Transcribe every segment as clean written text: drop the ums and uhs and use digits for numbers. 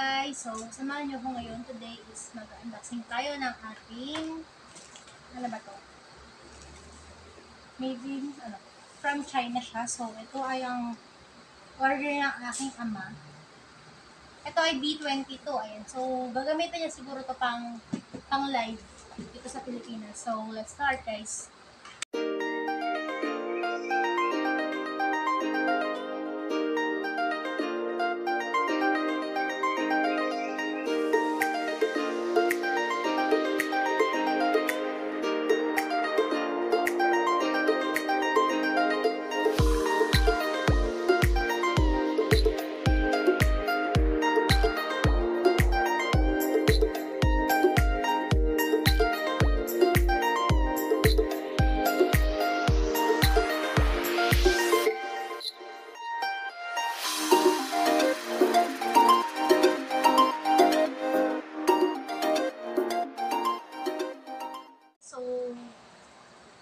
guys! So, samahan niyo ko ngayon. Today is mag-unboxing tayo ng ating, ano ba to? Made in, from China siya. So, ito ay ang order ng aking ama. Ito ay B22, ayan. So, gagamitin niya siguro to pang live dito sa Pilipinas. So, let's start guys.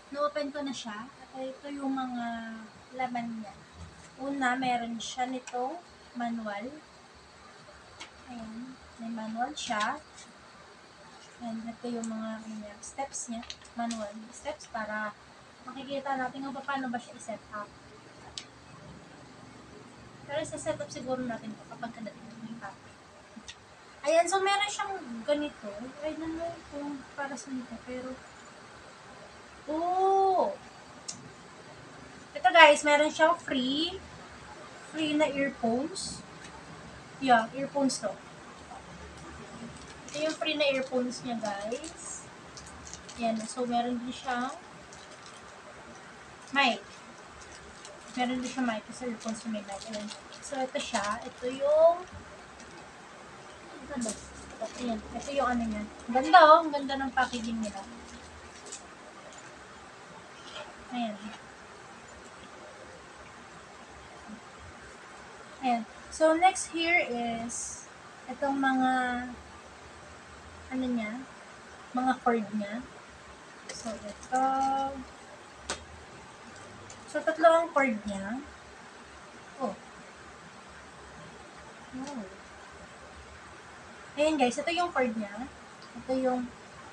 Na-open ko na siya. At ito yung mga laman niya. Una, meron siya nitong manual. Ayan. May manual siya. And ito yung mga steps niya. Manual steps para makikita natin kung paano ba siya i-set up. Pero isa-set up siguro natin kapag kadating yung topic. Ayan. So, meron siyang ganito. I don't know kung para sa nito. Pero ito guys, meron siyang free na earphones. Yeah, earphones to. Ito yung free na earphones niya guys. Yan, so meron din siyang mic. Meron din siyang mic kasi earphones na may mic. Ayan. So ito siya, ito yung ayan, ito yung ano niya. Ganda oh, ang ganda ng packaging nila. Ayan. Ayan. So, next here is itong mga ano niya, mga cord niya. So, ito. So, tatlo ang cord niya. Oh. Ayan guys, ito yung cord niya. Ito yung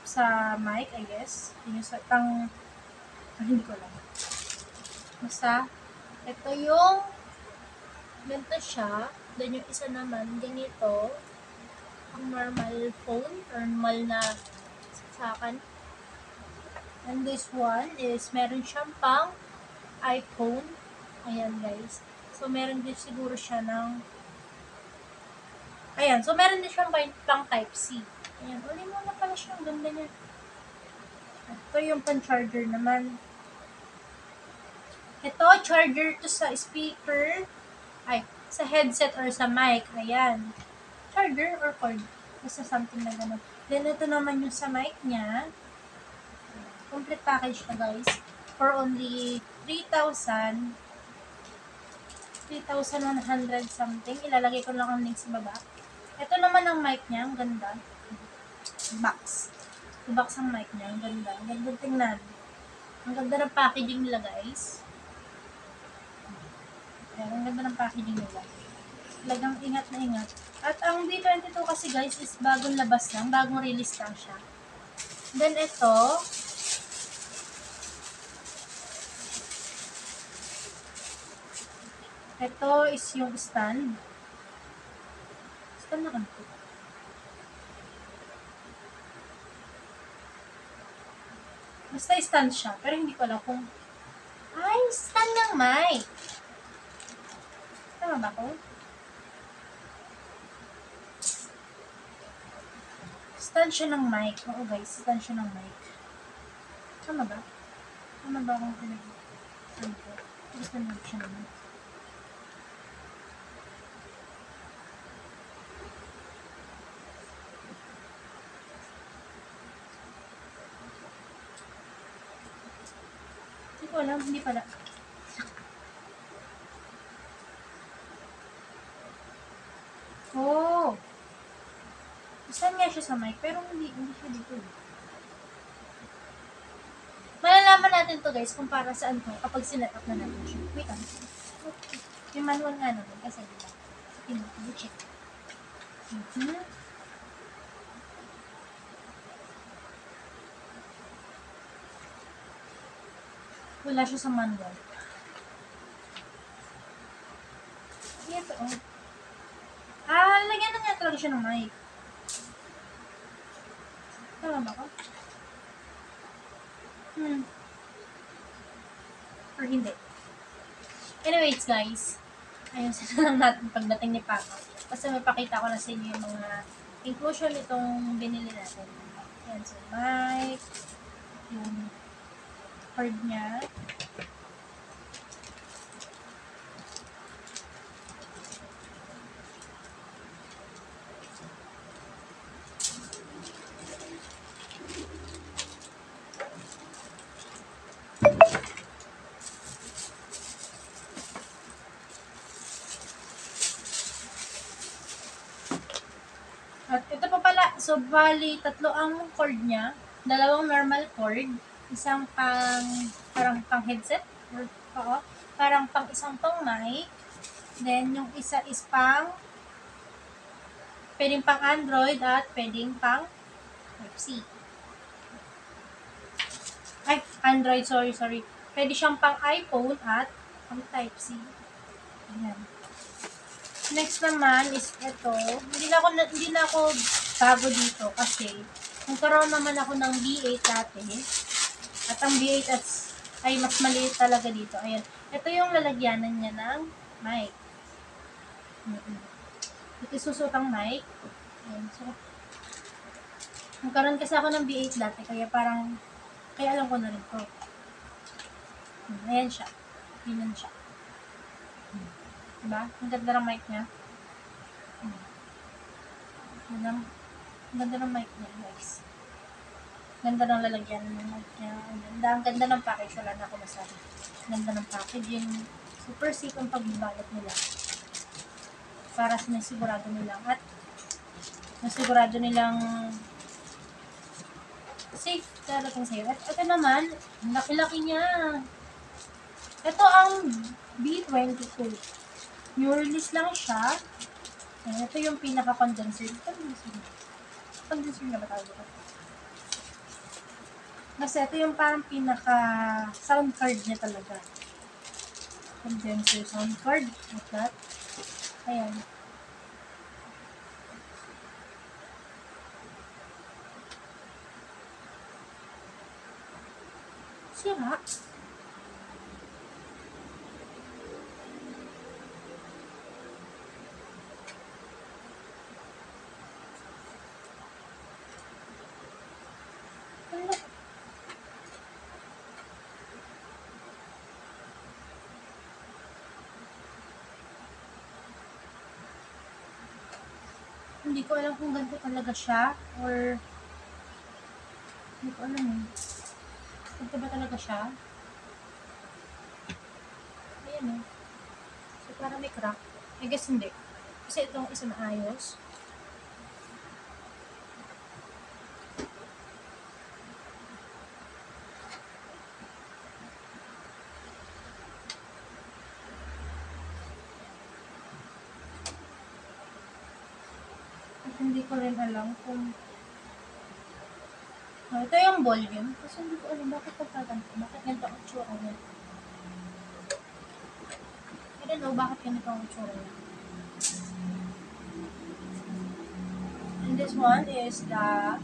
sa mic, I guess. Yung sa hindi ko alam. Basta, ito yung ganito siya. Then yung isa naman, ganito. Ang normal phone or normal na saksakan. And this one is, meron siyang pang iPhone. Ayan guys. So, meron din siguro siya ng ayan. So, meron din siyang pang Type-C. Ayan. Uli mo na pala siya. Ang ganda niya. Ito yung pan-charger naman. Ito, charger to sa speaker. Ay, sa headset or sa mic. Ayan. Charger or cord. Basta something na gano'n. Then, ito naman yung sa mic niya. Complete package na guys. For only 3,100 something. Ilalagay ko lang ang link sa baba. Ito naman ang mic niya. Ang ganda. Box. I-box ang mic niya. Ang ganda. Ang ganda tingnan. Ang ganda ng packaging nila guys. Ayan, ang ganda ng packaging nila. Talagang ingat na ingat. At ang B22 kasi guys is bagong labas lang. Bagong release lang siya. Then ito. Ito is yung stand. Stand na kanto. Basta stand siya. Pero hindi ko alam kung ay, stand ng mic. Tama ba ko? Stand siya ng mic. Oo guys, stand siya ng mic. Tama ba? Tama ba akong pinag-stand ko? Stand siya ng mic. Hindi ko alam, hindi pala. Oh! Saan nga siya sa mic, pero hindi siya dito. Malalaman natin to guys kung para saan to kapag sinet up na natin siya. Wait lang. Okay. Yung manual nga naman kasi diba? Check. Mhm. Wala siya sa manual. Ito, oh. Lagyan na nga talaga siya ng mic. Tama ba ko? Or hindi. Anyways, guys. Ayun, sana lang natin pagdating ni Papa. Basta mapakita ko na sa inyo yung mga inclusion nitong binili natin. Yan, so mic, yung cord niya. At ito pa pala, so bali, tatlo ang cord niya. Dalawang normal cord, isang parang pang headset, or, oo, parang pang isang pang mic. Then, yung isa is pwedeng pang Android at pwedeng pang Type-C. Ay, Android, sorry. Pwede siyang pang iPhone at pang Type-C. Ayan. Next naman is ito. Hindi na ako bago dito kasi nagkaroon naman ako ng B8 dati. At ang B8 ay mas maliit talaga dito. Ayan. Ito yung lalagyanan niya ng mic. Ito susutang mic. Ayan. So, nagkaroon kasi ako ng B8 dati kaya alam ko na rin to. Ayan siya. Ganyan siya. Diba? Ang ganda ng mic niya. Ang ganda ng mic niya, guys. Ganda ng lalagyan ng mic niya. Ang ganda ng package. Wala na ako masabi. Ganda ng packaging. Super safe ang pagbabalot nila. Para sa nasigurado nilang safe darating sa'yo. At ito naman, laki-laki niya. Ito ang B22. New release lang siya. Ayan, ito yung pinaka-condenser. Condenser na ba tawag ito? Kasi ito yung parang pinaka-sound card niya talaga. Condenser sound card. Like that. Ayan. Sira. Hindi ko alam kung ganito talaga siya or hindi ko alam eh. Ganito ba talaga siya? Ayan eh. So parang may crack. I guess hindi. Kasi itong isa na ayos. Hindi ko rin alam kung ito yung volume. Kasi hindi ko alam bakit pagkaganto. Bakit ganito ang tsura niya. I don't know bakit ganito ang tsura niya. And this one is ng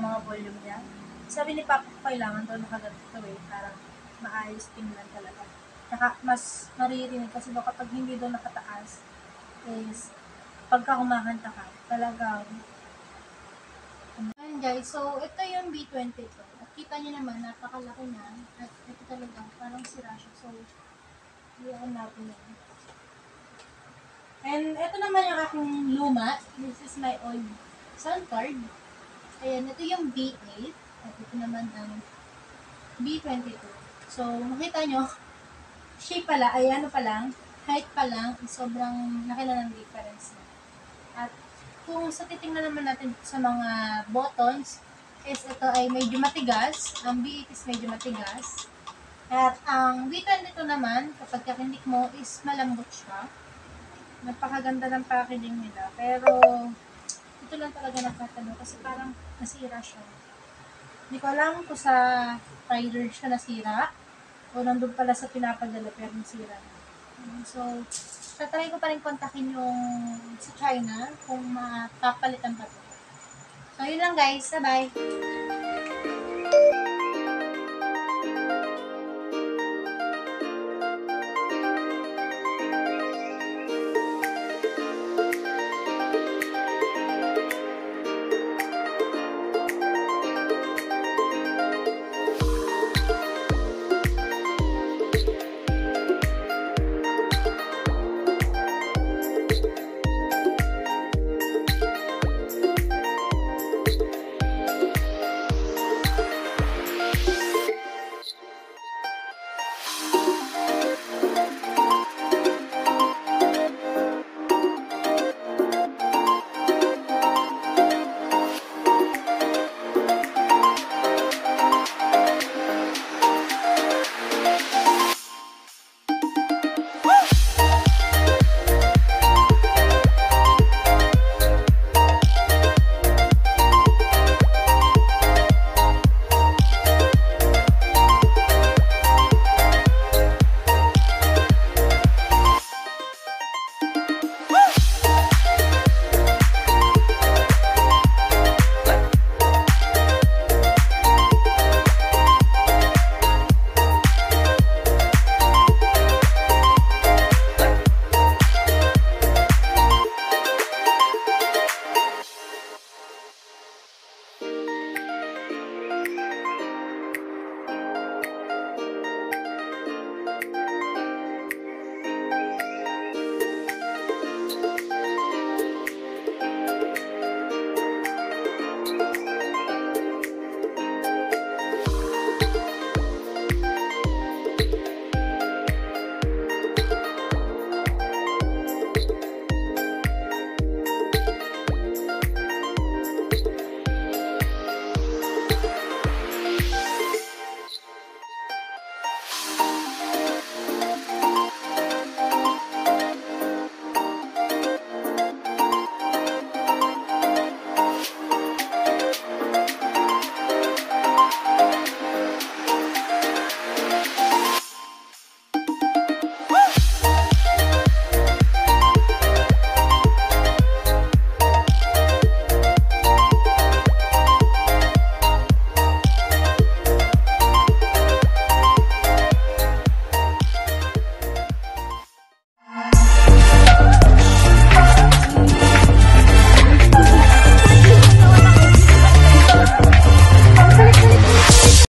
mga volume niya. Sabi ni Papa ko kailangan daw nakaganto eh. Para maayos tingnan talaga. Mas maririnig kasi daw kapag hindi daw nakataas is pagka kumakanta ka, talagang ayan guys, so ito yung B22. At kita nyo naman, napakalaki na. At ito talaga, parang sira siya. So, iyan natin yan. And ito naman yung aking luma. This is my old sound card. Ayan, ito yung B8. At ito naman ang B22. So, makita nyo, shape pala, ay ano pa lang, height pa lang, sobrang laki na ng difference na. At kung sa titingnan naman natin sa mga buttons, is ito ay medyo matigas. Ang B8 is medyo matigas. At ang B22 naman, kapag kakindik mo, is malambot siya. Napakaganda ng packaging nila. Pero, ito lang talaga nagtatanong kasi parang nasira siya. Hindi ko alam kung sa rider siya nasira o nandun pala sa pinapadala pero nasira na. So, tatry ko pa rin kontakin yung sa China kung mapapalitan pa to. So, yun lang guys. Bye-bye!